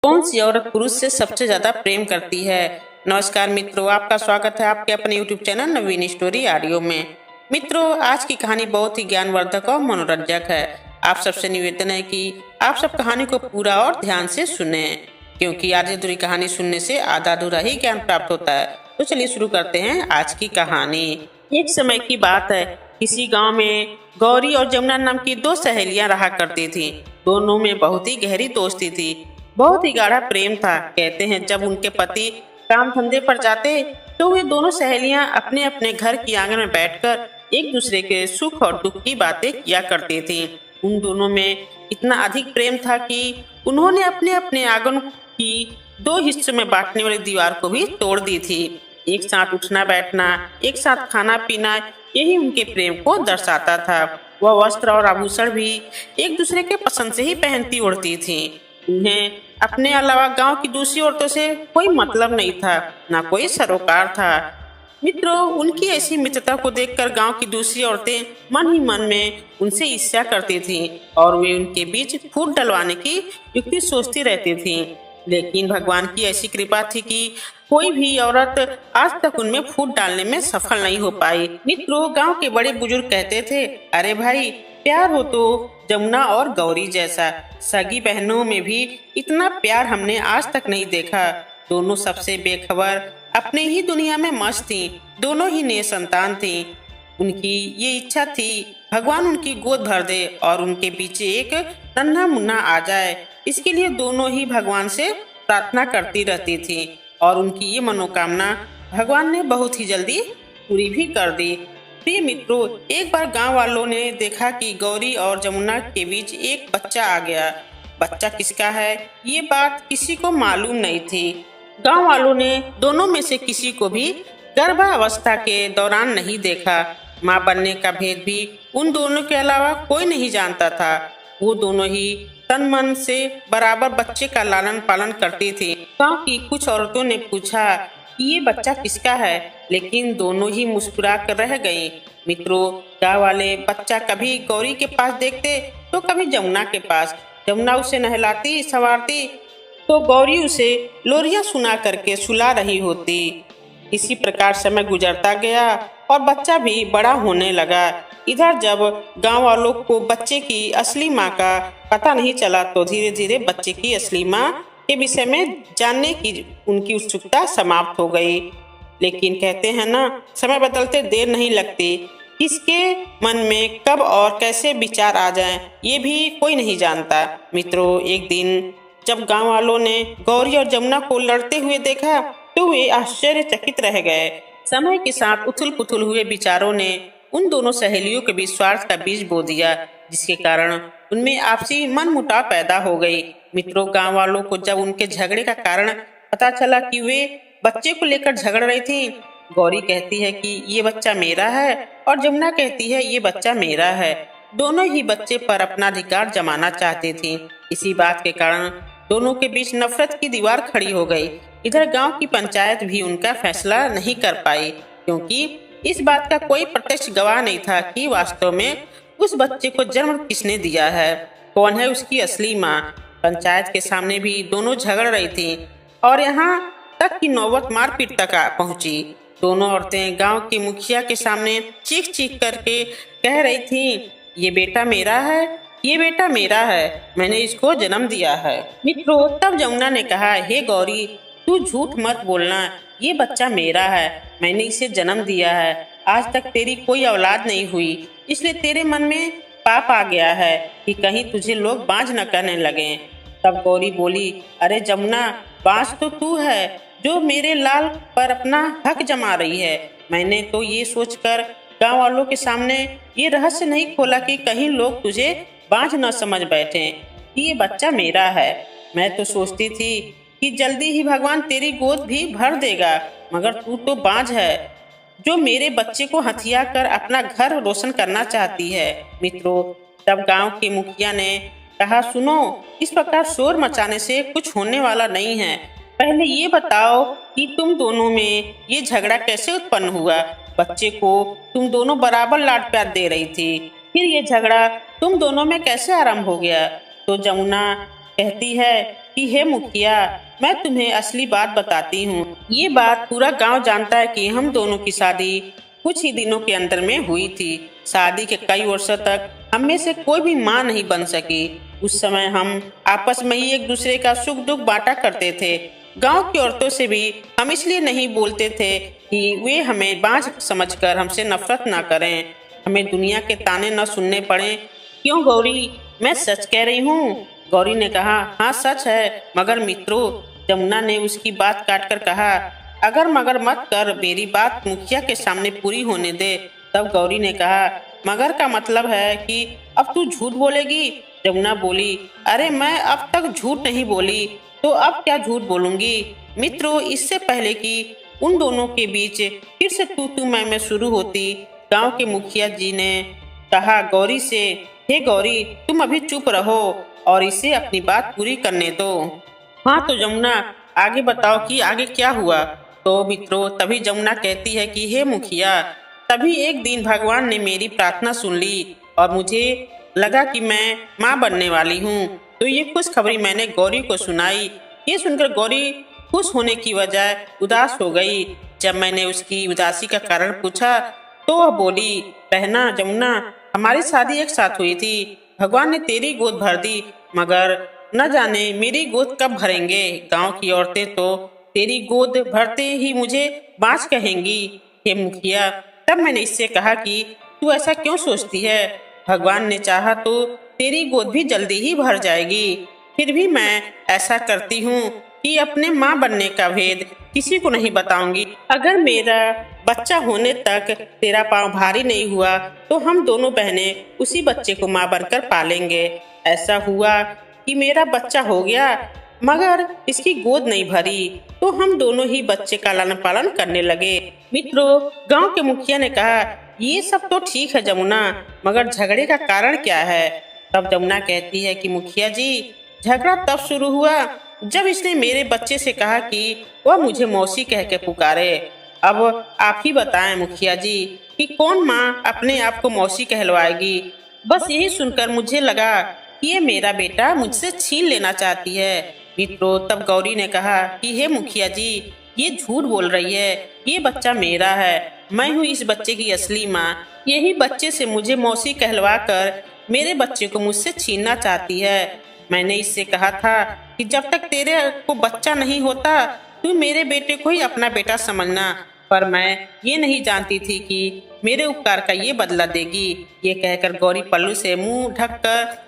कौन सी औरत पुरुष से सबसे ज्यादा प्रेम करती है। नमस्कार मित्रों, आपका स्वागत है आपके अपने YouTube चैनल नवीन स्टोरी ऑडियो में। मित्रों, आज की कहानी बहुत ही ज्ञानवर्धक और मनोरंजक है। आप सबसे निवेदन है कि आप सब कहानी को पूरा और ध्यान से सुने, क्योंकि आधी अधूरी कहानी सुनने से आधा अधूरा ही ज्ञान प्राप्त होता है। तो चलिए शुरू करते हैं आज की कहानी। एक समय की बात है, किसी गांव में गौरी और जमुना नाम की दो सहेलियां रहा करती थीं। दोनों में बहुत ही गहरी दोस्ती थी, बहुत ही गाढ़ा प्रेम था। कहते हैं जब उनके पति काम धंधे पर जाते तो वे दोनों सहेलियां अपने अपने घर की आंगन में बैठकर एक दूसरे के सुख और दुख की बातें किया करती थीं। उन दोनों में इतना अधिक प्रेम था कि उन्होंने अपने अपने आंगन की दो हिस्सों में बांटने वाली दीवार को भी तोड़ दी थी। एक साथ उठना बैठना, एक साथ खाना पीना, यही उनके प्रेम को दर्शाता था। वह वस्त्र और आभूषण भी एक दूसरे के पसंद से ही पहनती उड़ती थी। उन्हें अपने अलावा गांव की दूसरी औरतों से कोई मतलब नहीं था, ना कोई सरोकार था। मित्रों, उनकी ऐसी मित्रता को देखकर गांव की दूसरी औरतें मन ही मन में उनसे ईर्ष्या करती थीं और वे उनके बीच फूट डलवाने की युक्ति सोचती रहती थीं। लेकिन भगवान की ऐसी कृपा थी कि कोई भी औरत आज तक उनमें फूट डालने में सफल नहीं हो पाई। मित्रों, गांव के बड़े बुजुर्ग कहते थे, अरे भाई, प्यार हो तो जमुना और गौरी जैसा। सगी बहनों में भी इतना प्यार हमने आज तक नहीं देखा। दोनों सबसे बेखबर, अपने ही दुनिया में मस्त थीं। दोनों ही नए संतान थीं। उनकी ये इच्छा थी भगवान उनकी गोद भर दे और उनके पीछे एक नन्हा मुन्ना आ जाए। इसके लिए दोनों ही भगवान से प्रार्थना करती रहती थीं और उनकी ये मनोकामना भगवान ने बहुत ही जल्दी पूरी भी कर दी। प्रिय मित्रों, एक बार गांव वालों ने देखा कि गौरी और जमुना के बीच एक बच्चा आ गया। बच्चा किसका है ये बात किसी को मालूम नहीं थी। गांव वालों ने दोनों में से किसी को भी गर्भावस्था के दौरान नहीं देखा। मां बनने का भेद भी उन दोनों के अलावा कोई नहीं जानता था। वो दोनों ही तन मन से बराबर बच्चे का लालन पालन करती थी। गांव की कुछ औरतों ने पूछा कि ये बच्चा किसका है, लेकिन दोनों ही मुस्कुरा कर रह गई। मित्रों, गांव वाले बच्चा कभी गौरी के पास देखते तो कभी जमुना के पास। जमुना उसे नहलाती संवारती तो गौरी उसे लोरियां सुना करके सुला रही होती। इसी प्रकार समय गुजरता गया और बच्चा भी बड़ा होने लगा। इधर जब गांव वालों को बच्चे की असली मां का पता नहीं चला तो धीरे धीरे बच्चे की असली मां के विषय में जानने की उनकी उत्सुकता समाप्त हो गई। लेकिन कहते हैं ना, समय बदलते देर नहीं लगती। किसके मन में कब और कैसे विचार आ जाएं, ये भी कोई नहीं जानता। मित्रों, एक दिन जब गांव वालों ने गौरी और जमुना को लड़ते हुए देखा तो वे आश्चर्यचकित रह गए। समय के साथ उथल पुथल हुए विचारों ने उन दोनों सहेलियों के बीच स्वार्थ का बीज बो दिया, जिसके कारण उनमें आपसी मनमुटाव पैदा हो गई। मित्रों, गांव वालों को जब उनके झगड़े का कारण पता चला कि वे बच्चे को लेकर झगड़ रही थी, गौरी कहती है कि ये बच्चा मेरा है और जमुना कहती है ये बच्चा मेरा है। दोनों ही बच्चे पर अपना अधिकार जमाना चाहती थी। इसी बात के कारण दोनों के बीच नफरत की दीवार खड़ी हो गई। इधर गांव की पंचायत भी उनका फैसला नहीं कर पाई, क्योंकि इस बात का कोई प्रत्यक्ष गवाह नहीं था कि वास्तव में उस बच्चे को जन्म किसने दिया है, कौन है उसकी असली माँ। पंचायत के सामने भी दोनों झगड़ रही थी और यहाँ तक कि नौबत मारपीट तक पहुंची। दोनों औरतें गांव के मुखिया के सामने चीख चीख करके कह रही थीं, ये बेटा मेरा है, ये बेटा मेरा है, मैंने इसको जन्म दिया है। मित्रों, तब जमुना ने कहा, हे गौरी, तू झूठ मत बोलना, ये बच्चा मेरा है, मैंने इसे जन्म दिया है। आज तक तेरी कोई औलाद नहीं हुई, इसलिए तेरे मन में पाप आ गया है कि कहीं तुझे लोग बांझ न कहने लगे। तब गौरी बोली, अरे जमुना, बांझ तो तू है जो मेरे लाल पर अपना हक जमा रही है। मैंने तो ये सोचकर गांव वालों के सामने ये रहस्य नहीं खोला कि कहीं लोग तुझे बांझ न समझ बैठे कि ये बच्चा मेरा है। मैं तो सोचती थी कि जल्दी ही भगवान तेरी गोद भी भर देगा, मगर तू तो बांझ है जो मेरे बच्चे को हथिया कर अपना घर रोशन करना चाहती है। मित्रों, तब गांव के मुखिया ने कहा, सुनो, इस प्रकार शोर मचाने से कुछ होने वाला नहीं है। पहले ये बताओ कि तुम दोनों में ये झगड़ा कैसे उत्पन्न हुआ। बच्चे को तुम दोनों बराबर लाड प्यार दे रही थी, फिर ये झगड़ा तुम दोनों में कैसे आरंभ हो गया। तो जमुना कहती है कि हे मुखिया, मैं तुम्हें असली बात बताती हूँ। ये बात पूरा गांव जानता है कि हम दोनों की शादी कुछ ही दिनों के अंदर में हुई थी। शादी के कई वर्षों तक हम में से कोई भी माँ नहीं बन सकी। उस समय हम आपस में ही एक दूसरे का सुख दुख बांटा करते थे। गांव की औरतों से भी हम इसलिए नहीं बोलते थे कि वे हमें बांझ समझकर हमसे नफरत ना करें, हमें दुनिया के ताने न सुनने पड़े। क्यों गौरी, मैं सच कह रही हूँ। गौरी ने कहा, हाँ सच है। मगर मित्रों, जमुना ने उसकी बात काट कर कहा, अगर मगर मत कर, मेरी बात मुखिया के सामने पूरी होने दे। तब गौरी ने कहा, मगर का मतलब है कि अब तू झूठ बोलेगी। जमुना बोली, अरे मैं अब तक झूठ नहीं बोली तो अब क्या झूठ बोलूंगी। मित्रों, इससे पहले कि उन दोनों के बीच फिर से तू मैं शुरू होती, गांव के मुखिया जी ने कहा गौरी से, हे गौरी, तुम अभी चुप रहो और इसे अपनी बात पूरी करने दो। हाँ तो जमुना, आगे बताओ कि आगे क्या हुआ। तो मित्रों, तभी जमुना कहती है कि हे मुखिया, तभी एक दिन भगवान ने मेरी प्रार्थना सुन ली और मुझे लगा कि मैं माँ बनने वाली हूँ। तो ये खुशखबरी मैंने गौरी को सुनाई। ये सुनकर गौरी खुश होने की बजाय उदास हो गई। जब मैंने उसकी उदासी का कारण पूछा तो वह बोली, बहना जमुना, हमारी शादी एक साथ हुई थी। भगवान ने तेरी गोद भर दी, मगर न जाने मेरी गोद कब भरेंगे। गांव की औरतें तो तेरी गोद भरते ही मुझे बाँझ कहेंगी। हे मुखिया, तब मैंने इससे कहा कि तू ऐसा क्यों सोचती है, भगवान ने चाहा तो तेरी गोद भी जल्दी ही भर जाएगी। फिर भी मैं ऐसा करती हूँ कि अपने माँ बनने का भेद किसी को नहीं बताऊंगी। अगर मेरा बच्चा होने तक तेरा पाँव भारी नहीं हुआ तो हम दोनों बहनें उसी बच्चे को माँ बनकर पालेंगे। ऐसा हुआ कि मेरा बच्चा हो गया मगर इसकी गोद नहीं भरी तो हम दोनों ही बच्चे का लालन पालन करने लगे। मित्रों, गांव के मुखिया ने कहा, ये सब तो ठीक है जमुना, मगर झगड़े का कारण क्या है। तब जमुना कहती है कि मुखिया जी, झगड़ा तब शुरू हुआ जब इसने मेरे बच्चे से कहा कि वह मुझे मौसी कह के पुकारे। अब आप ही बताएं मुखिया जी कि कौन माँ अपने आप को मौसी कहलवाएगी। बस यही सुनकर मुझे लगा कि ये मेरा बेटा मुझसे छीन लेना चाहती है। मित्रों, तब गौरी ने कहा कि हे मुखिया जी, ये झूठ बोल रही है, ये बच्चा मेरा है, मैं हूँ इस बच्चे की असली माँ। यही बच्चे से मुझे मौसी कहलवा कर मेरे बच्चे को मुझसे छीनना चाहती है। मैंने इससे कहा था कि जब तक तेरे को बच्चा नहीं होता तू मेरे बेटे को ही अपना बेटा समझना, पर मैं ये नहीं जानती थी कि मेरे उपकार का ये बदला देगी। ये कहकर गौरी पल्लू से मुंह ढककर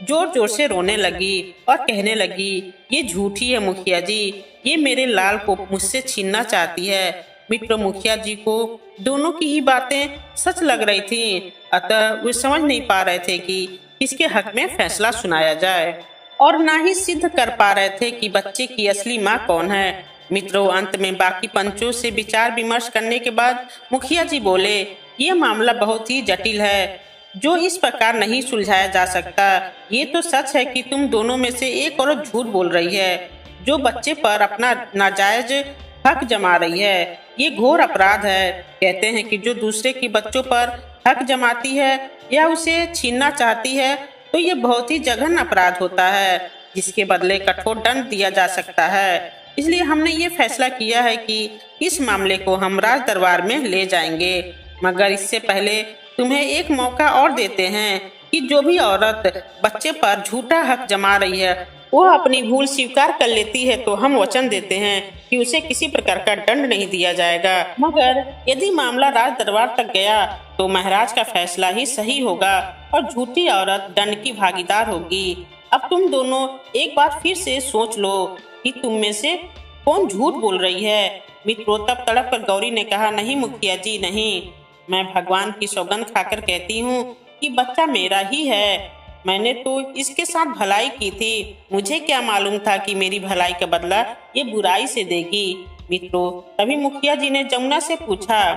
जोर जोर से रोने लगी और कहने लगी, ये झूठी है मुखिया जी, ये मेरे लाल को मुझसे छीनना चाहती है। मित्र मुखिया जी को दोनों की ही बातें सच लग रही थी, अतः वे समझ नहीं पा रहे थे कि किसके हक में फैसला सुनाया जाए और ना ही सिद्ध कर पा रहे थे कि बच्चे की असली माँ कौन है। मित्रों, अंत में बाकी पंचों से विचार विमर्श करने के बाद मुखिया जी बोले, ये मामला बहुत ही जटिल है जो इस प्रकार नहीं सुलझाया जा सकता। ये तो सच है कि तुम दोनों में से एक औरत झूठ बोल रही है जो बच्चे पर अपना नाजायज हक जमा रही है। ये घोर अपराध है। कहते हैं कि जो दूसरे के बच्चों पर हक जमाती है या उसे छीनना चाहती है तो ये बहुत ही जघन्य अपराध होता है जिसके बदले कठोर दंड दिया जा सकता है। इसलिए हमने ये फैसला किया है कि इस मामले को हम राज दरबार में ले जाएंगे, मगर इससे पहले तुम्हें एक मौका और देते हैं कि जो भी औरत बच्चे पर झूठा हक जमा रही है वो अपनी भूल स्वीकार कर लेती है तो हम वचन देते हैं कि उसे किसी प्रकार का दंड नहीं दिया जाएगा। मगर यदि मामला राज दरबार तक गया तो महाराज का फैसला ही सही होगा और झूठी औरत दंड की भागीदार होगी। अब तुम दोनों एक बार फिर से सोच लो कि तुम में से कौन झूठ बोल रही है। मित्रों, तब तड़प कर गौरी ने कहा, नहीं मुखिया जी नहीं, मैं भगवान की सौगंध खाकर कहती हूँ कि बच्चा मेरा ही है। मैंने तो इसके साथ भलाई की थी, मुझे क्या मालूम था कि मेरी भलाई का बदला ये बुराई से देगी। मित्रों, तभी मुखिया जी ने जमुना से पूछा,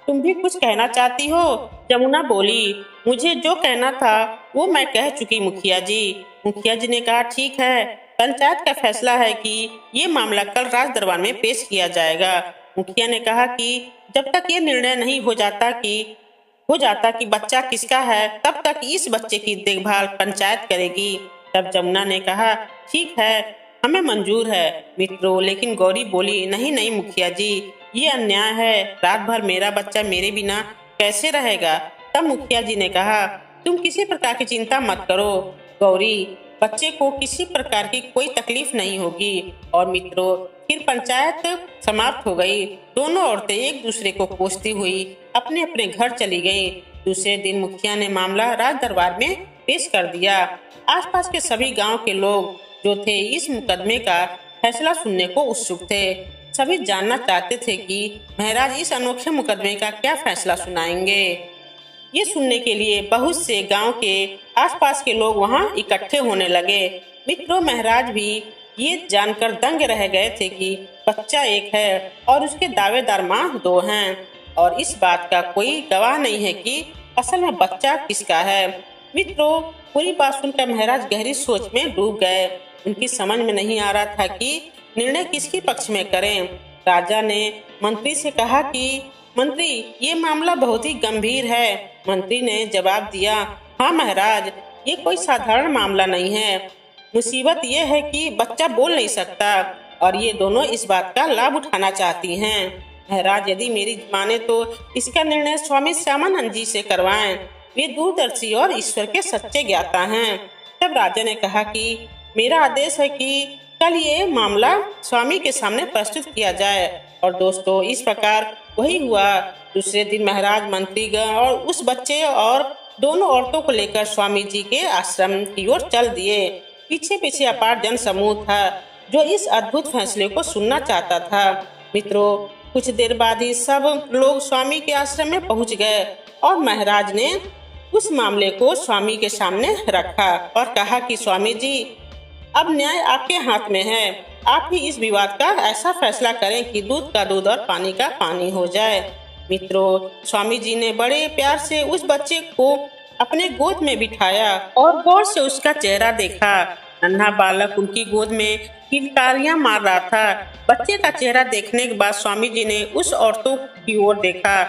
तुम भी कुछ कहना चाहती हो? जमुना बोली, मुझे जो कहना था वो मैं कह चुकी मुखिया जी। मुखिया जी ने कहा, ठीक है, पंचायत का फैसला है कि ये मामला कल राज दरबार में पेश किया जाएगा। मुखिया ने कहा कि जब तक ये निर्णय नहीं हो जाता कि बच्चा किसका है तब तक इस बच्चे की देखभाल पंचायत करेगी। तब जमुना ने कहा, ठीक है, हमें मंजूर है मित्रों। लेकिन गौरी बोली, नहीं नहीं मुखिया जी, ये अन्याय है। रात भर मेरा बच्चा मेरे बिना कैसे रहेगा। तब मुखिया जी ने कहा, तुम किसी प्रकार की चिंता मत करो गौरी, बच्चे को किसी प्रकार की कोई तकलीफ नहीं होगी। और मित्रों, फिर पंचायत समाप्त हो गई। दोनों औरतें एक दूसरे को कोसती हुई अपने अपने घर चली गई। दूसरे दिन मुखिया ने मामला राज दरबार में पेश कर दिया। आसपास के सभी गांव के लोग जो थे इस मुकदमे का फैसला सुनने को उत्सुक थे। सभी जानना चाहते थे कि महाराज इस अनोखे मुकदमे का क्या फैसला सुनाएंगे। ये सुनने के लिए बहुत से गांव के आसपास के लोग वहां इकट्ठे होने लगे। मित्रों, महाराज भी ये जानकर दंग रह गए थे कि बच्चा एक है और उसके दावेदार मां दो हैं, और इस बात का कोई गवाह नहीं है कि असल में बच्चा किसका है। मित्रों, पूरी बात सुनकर महाराज गहरी सोच में डूब गए। उनकी समझ में नहीं आ रहा था कि निर्णय किसके पक्ष में करें। राजा ने मंत्री से कहा कि मंत्री, ये मामला बहुत ही गंभीर है। मंत्री ने जवाब दिया, हाँ महाराज, ये कोई साधारण मामला नहीं है। मुसीबत ये है कि बच्चा बोल नहीं सकता और ये दोनों इस बात का लाभ उठाना चाहती हैं। महाराज, यदि मेरी माने तो इसका निर्णय स्वामी श्यामानंद जी से करवाएं। वे दूरदर्शी और ईश्वर के सच्चे ज्ञाता हैं। तब राजा ने कहा कि मेरा आदेश है कि कल ये मामला स्वामी के सामने प्रस्तुत किया जाए। और दोस्तों, इस प्रकार वही हुआ। दूसरे दिन महाराज, मंत्रीगण और उस बच्चे और दोनों औरतों को लेकर स्वामी जी के आश्रम की ओर चल दिए। पीछे पीछे अपार जन समूह था जो इस अद्भुत फैसले को सुनना चाहता था। मित्रों, कुछ देर बाद ही सब लोग स्वामी के आश्रम में पहुंच गए और महाराज ने उस मामले को स्वामी के सामने रखा और कहा कि स्वामी जी, अब न्याय आपके हाथ में है। आप ही इस विवाद का ऐसा फैसला करें कि दूध का दूध और पानी का पानी हो जाए। मित्रों, स्वामी जी ने बड़े प्यार से उस बच्चे को अपने गोद में बिठाया और गौर से उसका चेहरा देखा। नन्हा बालक उनकी गोद में किलकारियां मार रहा था। बच्चे का चेहरा देखने के बाद स्वामी जी ने उस औरतों की ओर देखा।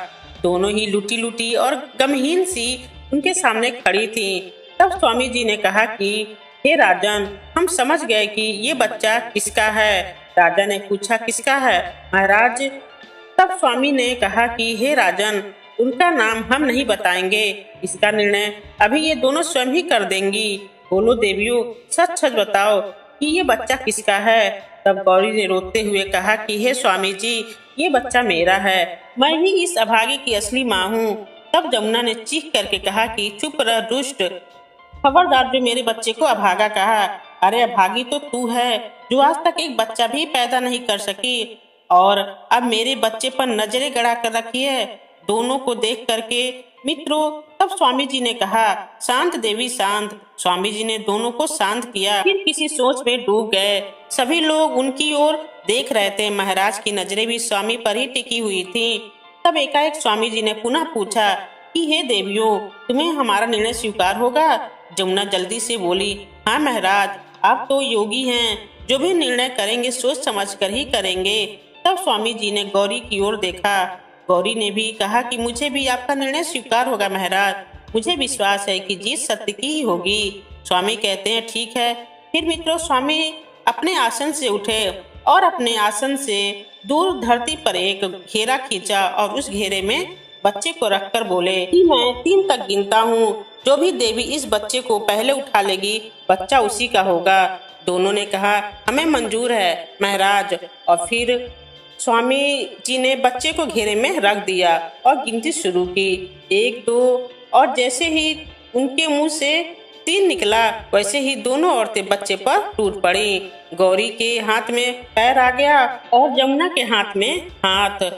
दोनों ही लुटी लुटी और गमहीन सी उनके सामने खड़ी थी। तब स्वामी जी ने कहा कि हे राजन, हम समझ गए कि ये बच्चा किसका है। राजा ने पूछा, किसका है महाराज? तब स्वामी ने कहा कि हे राजन, उनका नाम हम नहीं बताएंगे। इसका निर्णय अभी ये दोनों स्वयं ही कर देंगी। बोलो देवियों, सच सच बताओ कि ये बच्चा किसका है। तब गौरी ने रोते हुए कहा कि हे स्वामी जी, ये बच्चा मेरा है। मैं ही इस अभागी की असली माँ हूँ। तब जमुना ने चीख करके कहा कि चुप रह दुष्ट, खबरदार जो मेरे बच्चे को अभागा कहा। अरे अभागी तो तू है जो आज तक एक बच्चा भी पैदा नहीं कर सकी और अब मेरे बच्चे पर नजरें गड़ा कर रखी है, दोनों को देख करके। मित्रों, तब स्वामी जी ने कहा, शांत देवी शांत। स्वामी जी ने दोनों को शांत किया, फिर किसी सोच में डूब गए। सभी लोग उनकी ओर देख रहे थे। महाराज की नजरें भी स्वामी पर ही टिकी हुई थी। तब एकाएक स्वामी जी ने पुनः पूछा कि हे देवियों, तुम्हें हमारा निर्णय स्वीकार होगा? जमुना जल्दी से बोली, हाँ महाराज, आप तो योगी हैं, जो भी निर्णय करेंगे सोच समझ कर ही करेंगे। तब स्वामी जी ने गौरी की ओर देखा। गौरी ने भी कहा कि मुझे भी आपका निर्णय स्वीकार होगा महाराज। मुझे विश्वास है कि जीत सत्य की ही होगी। स्वामी कहते हैं ठीक है। फिर मित्रों, स्वामी अपने आसन से उठे और अपने आसन से दूर धरती पर एक घेरा खींचा और उस घेरे में बच्चे को रखकर बोले कि मैं 3 तक गिनता हूँ। जो भी देवी इस बच्चे को पहले उठा लेगी, बच्चा उसी का होगा। दोनों ने कहा, हमें मंजूर है महाराज। और फिर स्वामी जी ने बच्चे को घेरे में रख दिया और गिनती शुरू की, 1 2, और जैसे ही उनके मुंह से 3 निकला, वैसे ही दोनों औरतें बच्चे पर टूट पड़ी। गौरी के हाथ में पैर आ गया और जमुना के हाथ में हाथ।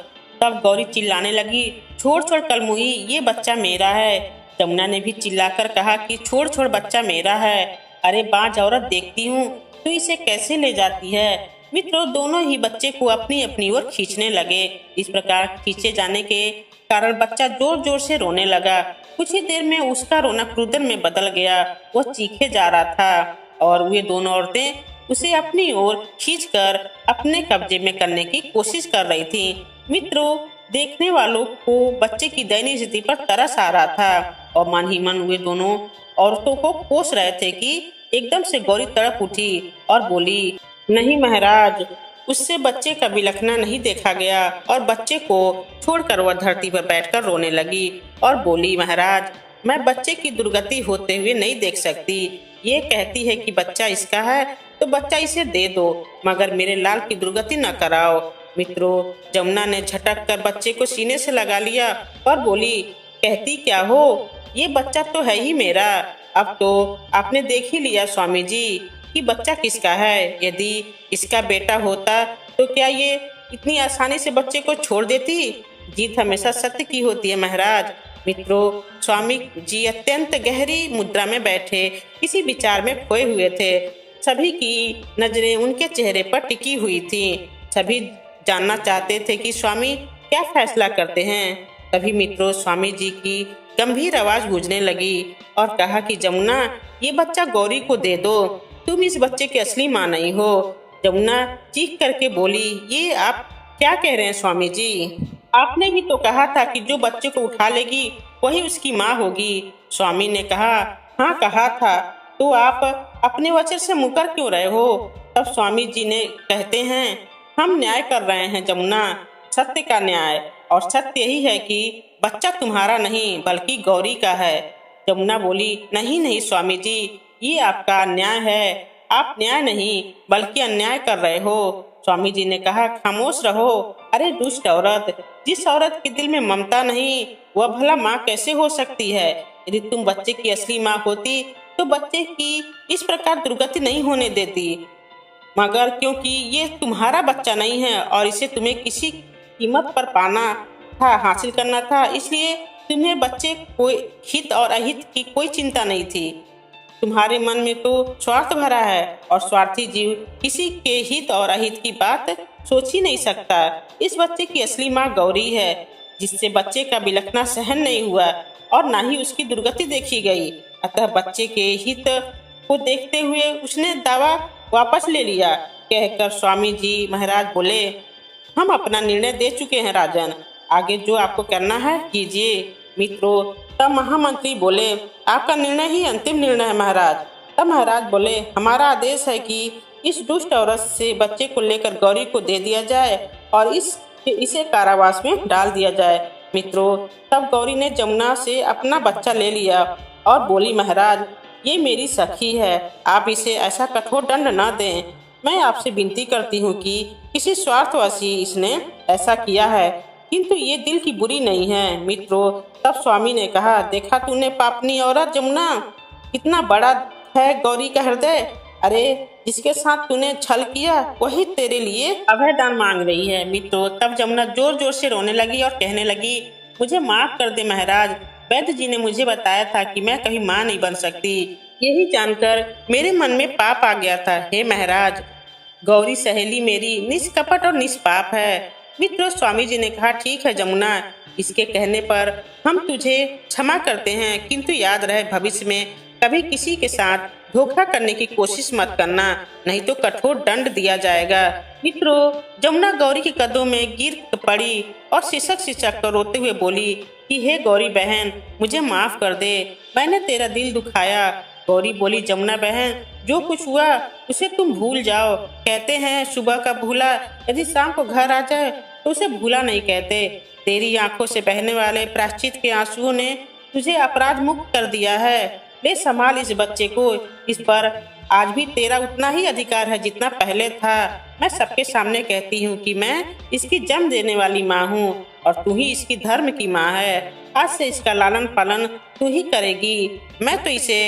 तब गौरी चिल्लाने लगी, छोड़ छोड़ कलमुही, ये बच्चा मेरा है। जमुना ने भी चिल्लाकर कहा कि छोड़ छोड़, बच्चा मेरा है। अरे बाज औरत, देखती हूँ तो इसे कैसे ले जाती है। मित्रों, दोनों ही बच्चे को अपनी अपनी ओर खींचने लगे। इस प्रकार खींचे जाने के कारण बच्चा जोर जोर से रोने लगा। कुछ ही देर में उसका रोना क्रुदन में बदल गया। वह चीखे जा रहा था और वे दोनों औरतें उसे अपनी ओर खींचकर अपने कब्जे में करने की कोशिश कर रही थी। मित्रों, देखने वालों को बच्चे की दयनीय स्थिति पर तरस आ रहा था और मन ही मन वे दोनों औरतों को कोस रहे थे कि एकदम से गौरी तड़प उठी और बोली, नहीं महाराज, उससे बच्चे का बिलखना नहीं देखा गया और बच्चे को छोड़कर वह धरती पर बैठकर रोने लगी और बोली, महाराज मैं बच्चे की दुर्गति होते हुए नहीं देख सकती। ये कहती है कि बच्चा इसका है तो बच्चा इसे दे दो, मगर मेरे लाल की दुर्गति न कराओ। मित्रों, जमुना ने झटक कर बच्चे को सीने से लगा लिया और बोली, कहती क्या हो, ये बच्चा तो है ही मेरा। अब तो आपने देख ही लिया स्वामी जी कि बच्चा किसका है। यदि इसका बेटा होता तो क्या ये इतनी आसानी से बच्चे को छोड़ देती। जीत हमेशा सत्य की होती है महाराज। मित्रों, स्वामी जी अत्यंत गहरी मुद्रा में बैठे किसी विचार में खोए हुए थे। सभी की नजरें उनके चेहरे पर टिकी हुई थी। सभी जानना चाहते थे कि स्वामी क्या फैसला करते हैं। तभी मित्रों, स्वामी जी की गंभीर आवाज गूंजने लगी और कहा कि जमुना, ये बच्चा गौरी को दे दो, तुम इस बच्चे की असली माँ नहीं हो। जमुना चीख करके बोली, ये आप क्या कह रहे हैं स्वामी जी? आपने भी तो कहा था कि जो बच्चे को उठा लेगी वही उसकी माँ होगी। स्वामी ने कहा, हाँ कहा था, तो आप अपने वचन से मुकर क्यों रहे हो? तब स्वामी जी ने कहते हैं, हम न्याय कर रहे हैं जमुना, सत्य का न्याय। और सत्य यही है कि बच्चा तुम्हारा नहीं बल्कि गौरी का है। जमुना बोली, नहीं नहीं स्वामी जी, ये आपका अन्याय है। आप न्याय नहीं बल्कि अन्याय कर रहे हो। स्वामी जी ने कहा, खामोश रहो। अरे दुष्ट औरत, जिस औरत के दिल में ममता नहीं वह भला माँ कैसे हो सकती है? यदि तुम बच्चे की असली माँ होती तो बच्चे की इस प्रकार दुर्गति नहीं होने देती, मगर क्योंकि ये तुम्हारा बच्चा नहीं है और इसे तुम्हें किसी कीमत पर पाना था, हासिल करना था, इसलिए तुम्हें बच्चे कोई हित और अहित की कोई चिंता नहीं थी। तुम्हारे मन में तो स्वार्थ भरा है और स्वार्थी जीव किसी के हित और अहित की बात सोच ही नहीं सकता। इस बच्चे की असली माँ गौरी है, जिससे बच्चे का बिलखना सहन नहीं हुआ और ना ही उसकी दुर्गति देखी गई। अतः बच्चे के हित को देखते हुए उसने दावा वापस ले लिया। कहकर स्वामी जी महाराज बोले, हम अपना निर्णय दे चुके हैं राजन, आगे जो आपको करना है कीजिए। मित्रों, तब महामंत्री बोले, आपका निर्णय ही अंतिम निर्णय है महाराज। तब महाराज बोले, हमारा आदेश है कि इस दुष्ट औरत से बच्चे को लेकर गौरी को दे दिया जाए और इसे कारावास में डाल दिया जाए। मित्रों, तब गौरी ने जमुना से अपना बच्चा ले लिया और बोली, महाराज ये मेरी सखी है, आप इसे ऐसा कठोर दंड न दें। मैं आपसे विनती करती हूँ कि किसी स्वार्थवशी इसने ऐसा किया है, किंतु ये दिल की बुरी नहीं है। मित्रों, तब स्वामी ने कहा, देखा तूने पापनी औरत जमुना, कितना बड़ा है गौरी का हृदय। अरे जिसके साथ तूने छल किया वही तेरे लिए अभय दान मांग रही है। मित्रों, तब जमुना जोर जोर से रोने लगी और कहने लगी, मुझे माफ कर दे महाराज, वैद्य जी ने मुझे बताया था कि मैं कभी माँ नहीं बन सकती। यही जानकर मेरे मन में पाप आ गया था। हे महाराज, गौरी सहेली मेरी निष्कपट और निष्पाप है। मित्रों, स्वामी जी ने कहा, ठीक है जमुना, इसके कहने पर हम तुझे क्षमा करते हैं, किंतु याद रहे भविष्य में कभी किसी के साथ धोखा करने की कोशिश मत करना, नहीं तो कठोर दंड दिया जाएगा। मित्रों, जमुना गौरी के कदमों में गिर पड़ी और सिसक सिसक कर रोते हुए बोली कि हे गौरी बहन, मुझे माफ कर दे, मैंने तेरा दिल दुखाया। गौरी बोली, जमुना बहन, जो कुछ हुआ उसे तुम भूल जाओ। कहते हैं सुबह का भूला यदि शाम को घर आ जाए तो उसे भूला नहीं कहते। तेरी आंखों से बहने वाले प्रायश्चित के आंसुओं ने तुझे अपराध मुक्त कर दिया है। ले संभाल इस बच्चे को, इस पर आज भी तेरा उतना ही अधिकार है जितना पहले था। मैं सबके सामने कहती हूँ कि मैं इसकी जन्म देने वाली माँ हूँ और तू ही इसकी धर्म की माँ है। आज से इसका लालन पालन तू ही करेगी। मैं तो इसे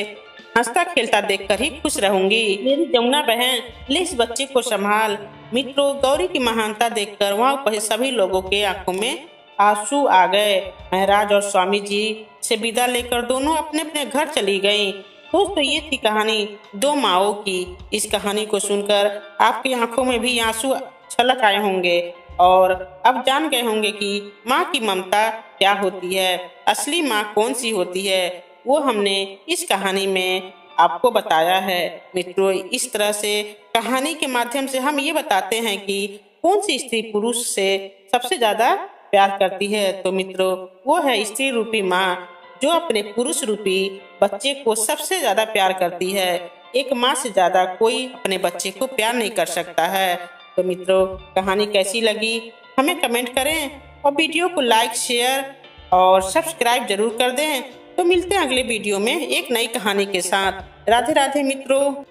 हंसता खेलता देखकर ही खुश रहूंगी। मेरी जमुना बहन, ले इस बच्चे को संभाल। मित्रों, गौरी की महानता देखकर वहाँ उपस्थित सभी लोगों के आंखों में आंसू आ गए। महाराज और स्वामी जी से विदा लेकर दोनों अपने अपने घर चली गईं। दोस्तों, ये थी कहानी दो माओं की। इस कहानी को सुनकर आपकी आंखों में भी आंसू छलक आए होंगे और अब जान गए होंगे कि माँ की ममता क्या होती है, असली माँ कौन सी होती है, वो हमने इस कहानी में आपको बताया है। मित्रों, इस तरह से कहानी के माध्यम से हम ये बताते हैं कि कौन सी स्त्री पुरुष से सबसे ज्यादा प्यार करती है। तो मित्रों, वो है स्त्री रूपी माँ, जो अपने पुरुष रूपी बच्चे को सबसे ज्यादा प्यार करती है। एक माँ से ज़्यादा कोई अपने बच्चे को प्यार नहीं कर सकता है। तो मित्रों, कहानी कैसी लगी हमें कमेंट करें और वीडियो को लाइक, शेयर और सब्सक्राइब जरूर कर दें। तो मिलते हैं अगले वीडियो में एक नई कहानी के साथ। राधे राधे मित्रों।